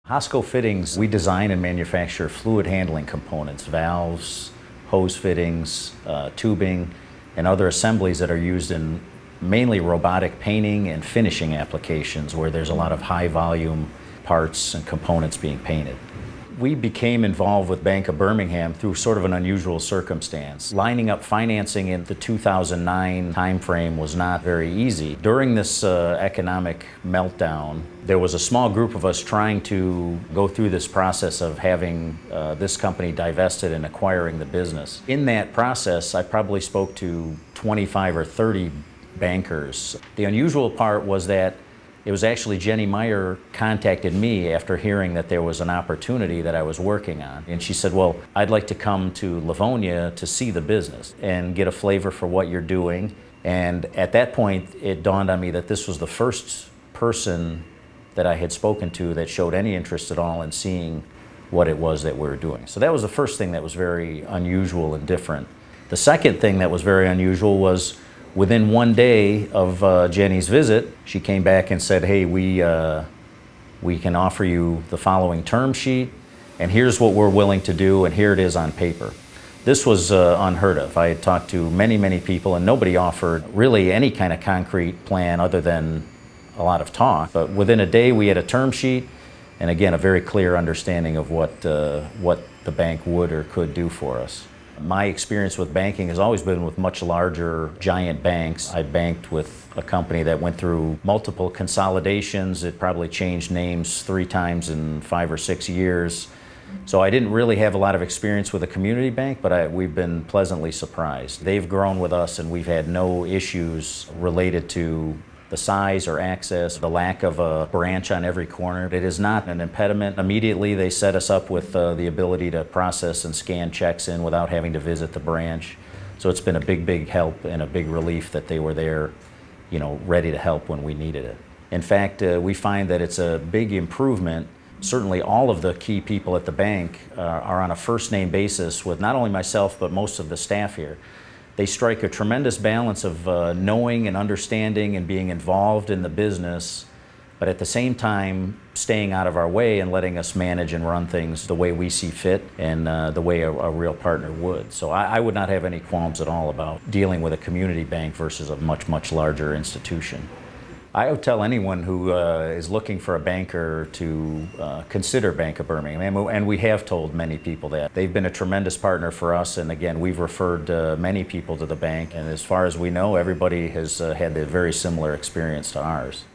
Hosco Fittings, we design and manufacture fluid handling components, valves, hose fittings, tubing, and other assemblies that are used in mainly robotic painting and finishing applications where there's a lot of high volume parts and components being painted. We became involved with Bank of Birmingham through sort of an unusual circumstance. Lining up financing in the 2009 timeframe was not very easy. During this economic meltdown, there was a small group of us trying to go through this process of having this company divested and acquiring the business. In that process, I probably spoke to 25 or 30 bankers. The unusual part was that it was actually Jenny Meyer contacted me after hearing that there was an opportunity that I was working on. And she said, well, I'd like to come to Livonia to see the business and get a flavor for what you're doing. And at that point, it dawned on me that this was the first person that I had spoken to that showed any interest at all in seeing what it was that we were doing. So that was the first thing that was very unusual and different. The second thing that was very unusual was within one day of Jenny's visit, she came back and said, hey, we can offer you the following term sheet, and here's what we're willing to do, and here it is on paper. This was unheard of. I had talked to many, many people, and nobody offered really any kind of concrete plan other than a lot of talk. But within a day, we had a term sheet, and again, a very clear understanding of what the bank would or could do for us. My experience with banking has always been with much larger, giant banks. I banked with a company that went through multiple consolidations. It probably changed names 3 times in 5 or 6 years. So I didn't really have a lot of experience with a community bank, but we've been pleasantly surprised. They've grown with us and we've had no issues related to the size or access, the lack of a branch on every corner. It is not an impediment. Immediately they set us up with the ability to process and scan checks in without having to visit the branch. So it's been a big help and a big relief that they were there, you know, ready to help when we needed it. In fact, we find that it's a big improvement. Certainly all of the key people at the bank are on a first-name basis with not only myself but most of the staff here. They strike a tremendous balance of knowing and understanding and being involved in the business, but at the same time staying out of our way and letting us manage and run things the way we see fit and the way a real partner would. So I would not have any qualms at all about dealing with a community bank versus a much larger institution. I would tell anyone who is looking for a banker to consider Bank of Birmingham, and we have told many people that. They've been a tremendous partner for us, and again, we've referred many people to the bank, and as far as we know, everybody has had a very similar experience to ours.